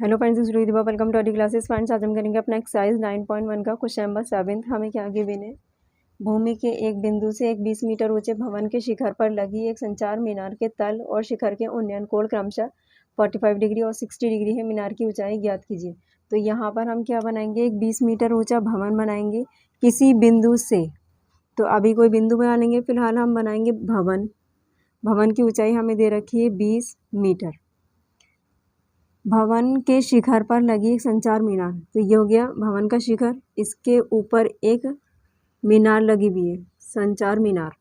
Hello friends, this is Deepa. Welcome to our classes. Friends, आज हम करेंगे अपना एक्सरसाइज 9.1 का क्वेश्चन नंबर 7। हमें क्या गिवन है। भूमि के एक बिंदु से एक 20 मीटर ऊंचे भवन के शिखर पर लगी एक संचार मीनार के तल और शिखर के उन्नयन कोण क्रमशः 45 डिग्री और 60 डिग्री है। मीनार की ऊंचाई ज्ञात कीजिए। तो यहाँ पर हम क्या बनाएंगे, एक 20 मीटर ऊंचा भवन बनाएंगे किसी बिंदु से। तो अभी कोई बिंदु बना लेंगे, फिलहाल हम बनाएंगे भवन। भवन की ऊंचाई हमें दे रखी है 20 मीटर। भवन के शिखर पर लगी एक संचार मीनार, तो ये हो गया भवन का शिखर। इसके ऊपर एक मीनार लगी हुई है, संचार मीनार।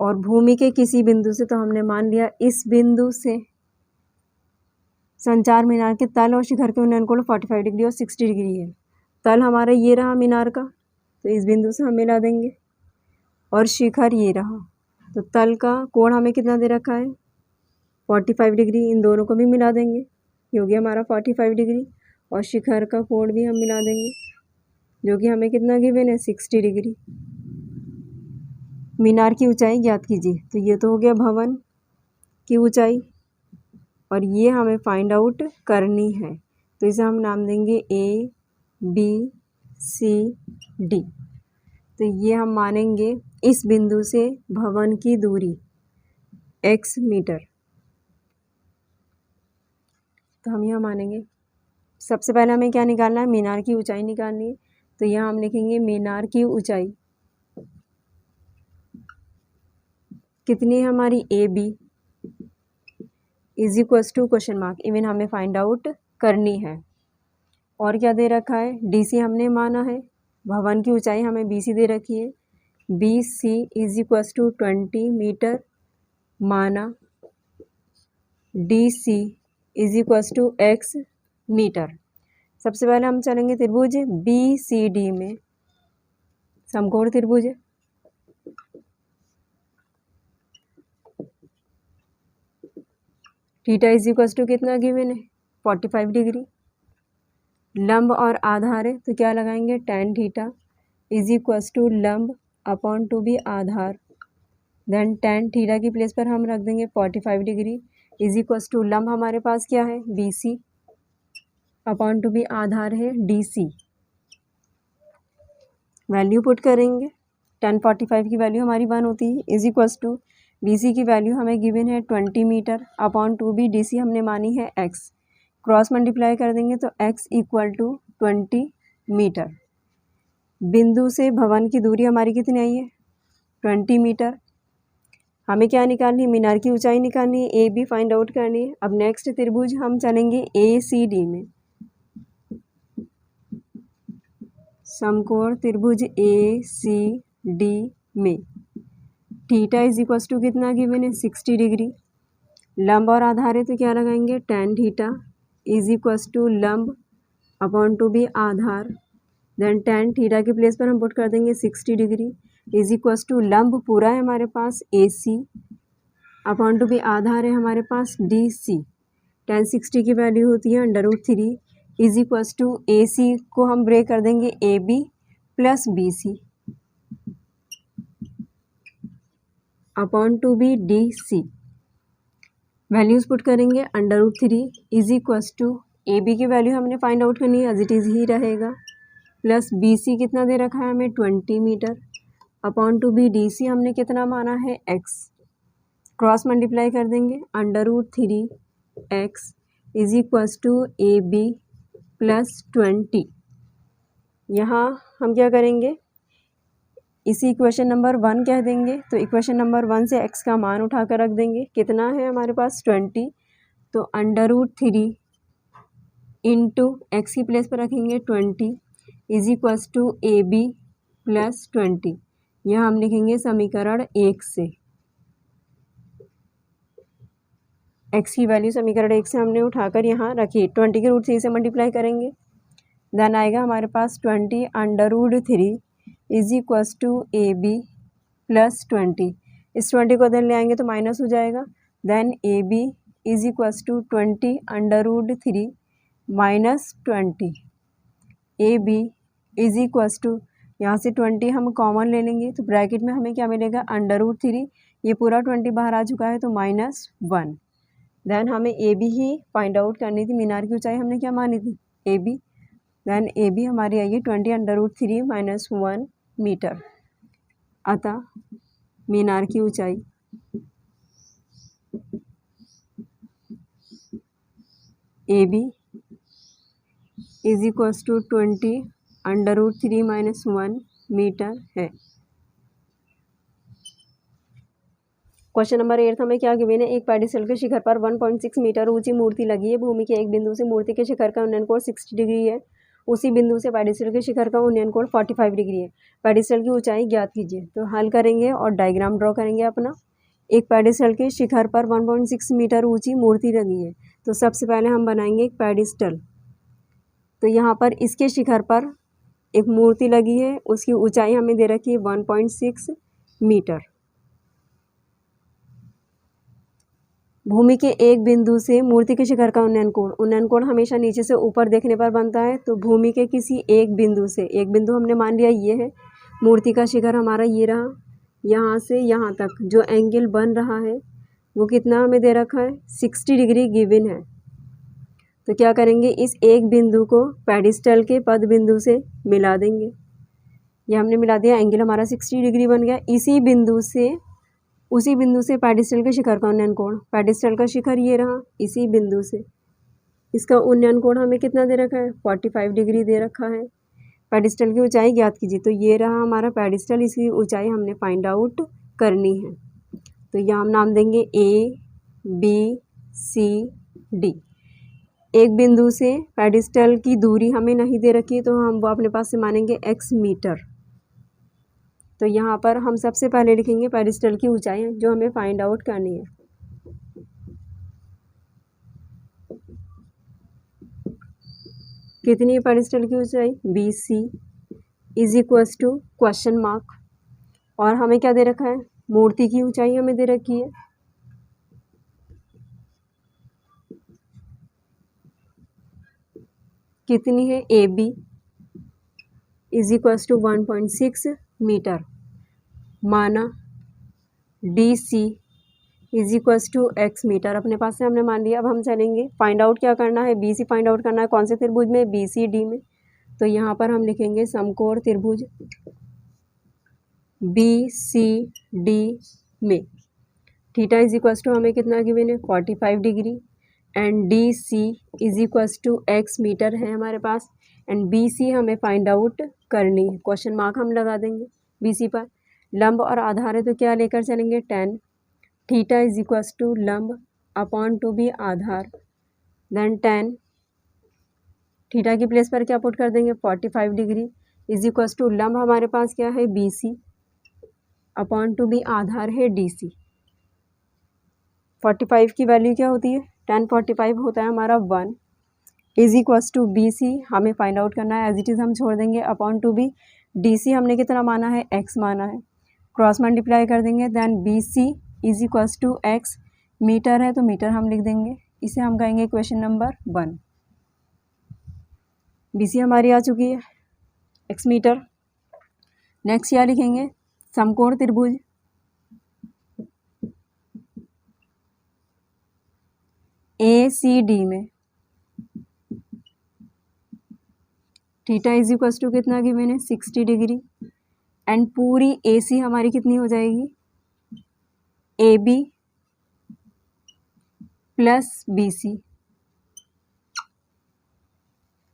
और भूमि के किसी बिंदु से, तो हमने मान लिया इस बिंदु से संचार मीनार के तल और शिखर के उन्नयन कोण 45 डिग्री और 60 डिग्री है। तल हमारा ये रहा मीनार का, तो इस बिंदु से हम मिला देंगे। और शिखर ये रहा, तो तल का कोण हमें कितना दे रखा है, 45 डिग्री। इन दोनों को भी मिला देंगे, ये हो गया हमारा 45 डिग्री। और शिखर का कोण भी हम मिला देंगे, जो कि हमें कितना गिवन है, 60 डिग्री। मीनार की ऊंचाई ज्ञात कीजिए। तो ये तो हो गया भवन की ऊंचाई, और ये हमें फाइंड आउट करनी है। तो इसे हम नाम देंगे A B C D। तो ये हम मानेंगे इस बिंदु से भवन की दूरी x मीटर। तो हम यहाँ मानेंगे, सबसे पहले हमें क्या निकालना है, मीनार की ऊंचाई निकालनी है। तो यहाँ हम लिखेंगे मीनार की ऊंचाई कितनी है हमारी, AB is equals to question mark. Even हमें फाइंड आउट करनी है। और क्या दे रखा है, DC हमने माना है। भवन की ऊंचाई हमें BC दे रखी है। BC is equals to 20 meter माना DC is equals to x meter. सबसे पहले हम चलेंगे त्रिभुज BCD में, समकोण त्रिभुज। थीटा इज इक्वल्स टू कितना गिवन है, 45 डिग्री। लंब और आधार है, तो क्या लगाएंगे, tan theta is equals to लंब अपॉन टू बी आधार। देन tan थीटा की प्लेस पर हम रख देंगे 45 डिग्री इज इक्वल्स टू लंब हमारे पास क्या है, BC अपॉन टू बी आधार है DC। वैल्यू पुट करेंगे, tan 45 की वैल्यू हमारी 1 होती है इज इक्वल्स टू BC की वैल्यू हमें गिवन है 20 meter upon to be DC हमने मानी है x। क्रॉस मल्टीप्लाई कर देंगे तो x इक्वल टू 20 मीटर। बिंदु से भवन की दूरी हमारी कितनी आई है, 20 मीटर। हमें क्या निकालनी है, मीनार की ऊंचाई निकालनी है, AB फाइंड आउट करनी है। अब नेक्स्ट त्रिभुज हम चलेंगे ACD में, समकोण त्रिभुज ACD में। थीटा इज इक्वल्स टू कितना गिवन है, 60 डिग्री। लंब और आधार है, तो क्या लगाएंगे, tan theta is equals to लंब अपॉन टू बी आधार। देन tan थीटा की प्लेस पर हम पुट कर देंगे 60 डिग्री इज इक्वल्स टू लंब पूरा है हमारे पास AC अपॉन टू बी आधार है हमारे पास DC। tan 60 की वैल्यू होती है √3 इज इक्वल्स टू AC को हम ब्रेक कर देंगे AB plus BC upon to be DC। Values put करेंगे, √3 इज इक्वल्स टू AB की वैल्यू हमने फाइंड आउट करनी है, एज इट इज़ ही रहेगा, प्लस BC कितना दे रखा है हमें, 20 meter upon to be DC हमने कितना माना है, x। क्रॉस मल्टीप्लाई कर देंगे, √3x is equals to AB plus 20। यहाँ हम क्या करेंगे, इसी इक्वेशन नंबर 1 कह देंगे। तो इक्वेशन नंबर 1 से x का मान उठा कर रख देंगे, कितना है हमारे पास, 20। तो √3 इंटू एक्स की प्लेस पर रखेंगे 20 is equals to AB plus 20। यह हम लिखेंगे समीकरण 1 से। x की वैल्यू समीकरण 1 से हमने उठाकर यहाँ रखी, 20 के √3 से मल्टीप्लाई करेंगे। देन आएगा हमारे पास 20 √3 is equals to AB plus 20। इस 20 को इधर ले आएंगे तो माइनस हो जाएगा। Then AB is equals to 20 √3 minus 20। AB is equals to, यहाँ से 20 हम कॉमन ले लेंगे तो ब्रैकेट में हमें क्या मिलेगा, √3। ये पूरा 20 बाहर आ चुका है तो -1। देन हमें ए बी ही फाइंड आउट करनी थी। मीनार की ऊंचाई हमने क्या मानी थी, A B. Then A B हमारी आई है 20√3 - 1 मीटर। अतः मीनार की ऊंचाई ए बी = 20√3 - 1 मीटर है। क्वेश्चन नंबर 8 हमें क्या गिवन है, एक पेडिस्टल के शिखर पर 1.6 मीटर ऊंची मूर्ति लगी है। भूमि के एक बिंदु से मूर्ति के शिखर का उन्नयन कोण 60 डिग्री है। उसी बिंदु से पेडिस्टल के शिखर का उन्नयन कोण 45 डिग्री है। पेडिस्टल की ऊंचाई ज्ञात कीजिए। तो हल करेंगे और डायग्राम ड्रॉ करेंगे अपना। एक पेडिस्टल के शिखर पर 1.6 मीटर ऊंची मूर्ति लगी है। तो सबसे पहले हम बनाएंगे एक पेडिस्टल। तो यहाँ पर इसके शिखर पर एक मूर्ति लगी है, उसकी ऊंचाई हमें दे रखी है 1.6 मीटर। भूमि के एक बिंदु से मूर्ति के शिखर का उन्नयन कोण हमेशा नीचे से ऊपर देखने पर बनता है। तो भूमि के किसी एक बिंदु से, एक बिंदु हमने मान लिया ये है, मूर्ति का शिखर हमारा ये रहा, यहाँ से यहाँ तक जो एंगल बन रहा है वो कितना हमें दे रखा है, 60 डिग्री गिवन है। तो क्या करेंगे, इस एक बिंदु को पेडिस्टल के पद बिंदु से मिला देंगे। ये हमने मिला दिया, एंगल हमारा 60 डिग्री बन गया। उसी बिंदु से पेडिस्टल के शिखर का उन्नयन कोण, पेडिस्टल का शिखर ये रहा, इसी बिंदु से इसका उन्नयन कोण हमें कितना दे रखा है, 45 डिग्री दे रखा है। पेडिस्टल की ऊंचाई ज्ञात कीजिए। तो ये रहा हमारा पेडिस्टल, इसकी ऊंचाई हमने फाइंड आउट करनी है। तो यहाँ हम नाम देंगे ए बी सी डी। एक बिंदु से पेडिस्टल की दूरी हमें नहीं दे रखी है, तो हम वो अपने पास से मानेंगे x मीटर। तो यहाँ पर हम सबसे पहले लिखेंगे पेडिस्टल की ऊंचाई जो हमें फाइंड आउट करनी है। कितनी है पेडिस्टल की ऊंचाई, BC = क्वेश्चन मार्क। और हमें क्या दे रखा है, मूर्ति की ऊंचाई हमें दे रखी है कितनी है, AB = 1.6 मीटर माना। DC = x मीटर अपने पास से हमने मान लिया। अब हम चलेंगे फाइंड आउट क्या करना है, BC फाइंड आउट करना है कौन से त्रिभुज में, BCD में। तो यहाँ पर हम लिखेंगे समकोण त्रिभुज BCD में थीटा = हमें कितना गिवन है, 45 degree. And DC = x meter है हमारे पास। एंड BC हमें फाइंड आउट करनी है, क्वेश्चन मार्क हम लगा देंगे BC पर। लंब और आधार है तो क्या लेकर चलेंगे, tan। थीटा = लंब अपॉन 2b आधार। देन tan थीटा की प्लेस पर क्या पुट कर देंगे, 45 डिग्री = लंब हमारे पास क्या है, BC अपॉन 2b आधार है DC। 45 की वैल्यू क्या होती है, tan 45 होता है हमारा 1 = BC हमें फाइंड आउट करना है। एज इट इज़ हम छोड़ देंगे अपॉन 2b। DC हमने कितना माना है, x माना है, क्रॉस मल्टीप्लाई कर देंगे। देन BC = x मीटर है तो मीटर हम लिख देंगे। इसे हम कहेंगे क्वेश्चन नंबर 1। BC हमारी आ चुकी है, x मीटर। नेक्स्ट क्या लिखेंगे, समकोण त्रिभुज ACD में थीटा = कितना गिवन है, 60 डिग्री। एंड पूरी AC हमारी कितनी हो जाएगी, AB + BC।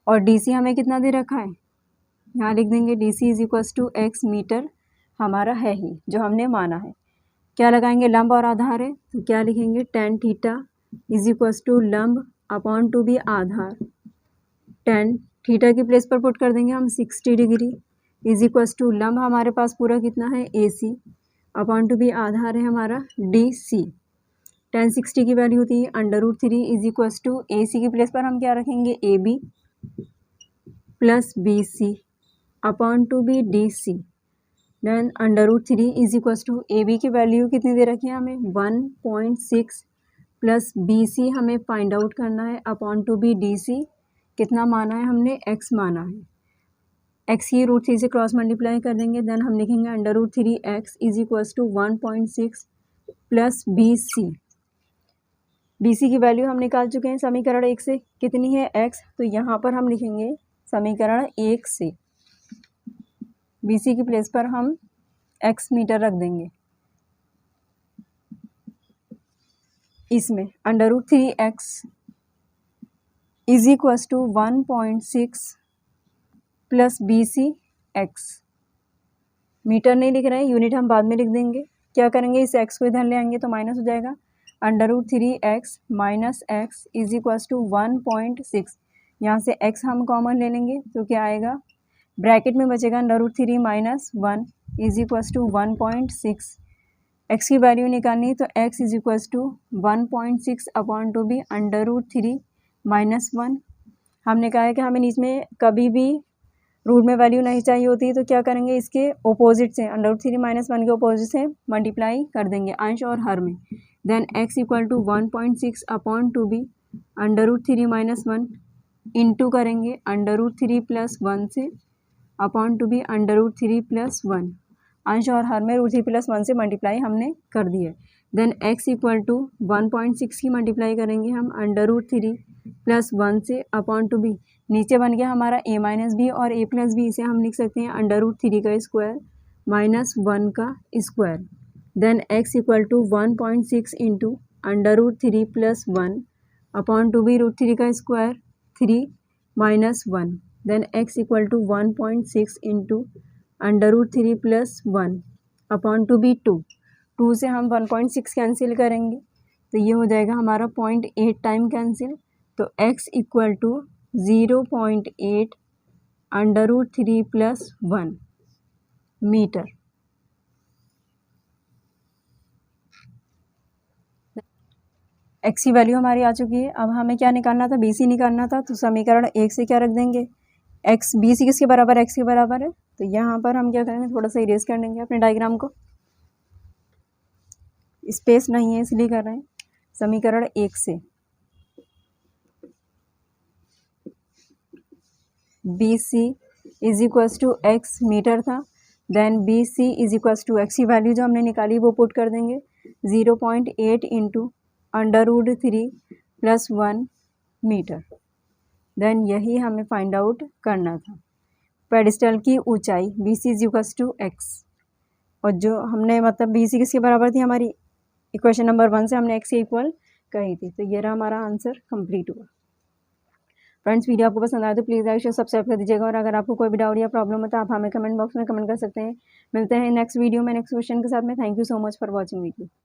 और DC हमें कितना दे रखा है, यहाँ लिख देंगे DC = x मीटर हमारा है ही जो हमने माना है। क्या लगाएंगे, लंब और आधार है तो क्या लिखेंगे, tan थीटा = लंब अपॉन 2b आधार। tan थीटा की प्लेस पर पुट कर देंगे हम 60 डिग्री = लंब हमारे पास पूरा कितना है, AC अपॉन 2b आधार है हमारा DC। tan 60 की वैल्यू होती है √3 = AC की प्लेस पर हम क्या रखेंगे, AB + BC upon 2b DC। Then √3 = AB की वैल्यू कितनी दे रखी है हमें, 1.6 प्लस BC हमें फाइंड आउट करना है अपॉन 2b DC कितना माना है हमने, x माना है। x की √3 से क्रॉस मल्टीप्लाई कर देंगे। देन हम लिखेंगे √3x = 1.6 प्लस BC। BC की वैल्यू हम निकाल चुके हैं समीकरण 1 से, कितनी है x, तो यहाँ पर हम लिखेंगे समीकरण 1 से BC की प्लेस पर हम x मीटर रख देंगे। इसमें √3x is equals to 1.6 plus BC x, meter नहीं लिख रहे हैं, यूनिट हम बाद में लिख देंगे। क्या करेंगे, इस x को इधर ले आएंगे तो माइनस हो जाएगा, √3x minus x is equals to 1.6, यहाँ से x हम कॉमन ले लेंगे तो क्या आएगा, ब्रैकेट में बचेगा √3 minus 1 is equals to 1.6। x की वैल्यू निकालनी तो x is equals to 1.6 upon to be √3 minus 1। हमने कहा है कि हमें इसमें कभी भी रूट में वैल्यू नहीं चाहिए होती, तो क्या करेंगे, इसके ऑपोजिट से √3 माइनस 1 के ऑपोजिट से मल्टीप्लाई कर देंगे अंश और हर में। Then x equal to 1.6 upon to be √3 minus 1 into करेंगे √3 प्लस 1 से अपॉन टू बी √3 प्लस 1, अंश और हर में √3 प्लस 1 से मल्टीप्लाई हमने कर दिया। देन x इक्वल टू 1.6 की मल्टीप्लाई करेंगे हम √3 प्लस 1 से अपॉन टू बी, नीचे बन गया हमारा a माइनस बी और a प्लस बी, इसे हम लिख सकते हैं √3 का स्क्वायर माइनस 1 का square. Then x equal to 1.6 into √3 plus 1 upon to be √3 का square 3 minus 1। Then x equal to 1.6 into √3 plus 1 upon to be 2 से हम 1.6 कैंसिल करेंगे तो ये हो जाएगा हमारा 0.8 टाइम कैंसिल, तो x equal to 0.8 √3 plus 1 meter. x की वैल्यू हमारी आ चुकी है। अब हमें क्या निकालना था, BC निकालना था, तो समीकरण 1 से क्या रख देंगे, x, BC किसके बराबर, x के बराबर है, तो यहाँ पर हम क्या करेंगे, थोड़ा सा इरेज कर देंगे अपने डायग्राम को, स्पेस नहीं है इसलिए कर रहे हैं। समीकरण 1 से BC is equals to x metre था, then BC is equals to x की वैल्यू जो हमने निकाली वो पुट कर देंगे 0.8 इंटू √3 प्लस 1 मीटर। देन यही हमें फाइंड आउट करना था, पेडिस्टल की ऊंचाई BC is equals to x, और जो हमने मतलब BC किसके बराबर थी हमारी, इक्वेशन नंबर 1 से हमने x के इक्वल कही थी, तो ये रहा हमारा आंसर कंप्लीट हुआ। फ्रेंड्स, वीडियो आपको पसंद आए तो प्लीज़ लाइक शेयर सब्सक्राइब कर दीजिएगा, और अगर आपको कोई भी डाउट या प्रॉब्लम हो तो आप हमें कमेंट बॉक्स में कमेंट कर सकते हैं। मिलते हैं नेक्स्ट वीडियो में नेक्स्ट क्वेश्चन के साथ में। Thank you so much for watching video.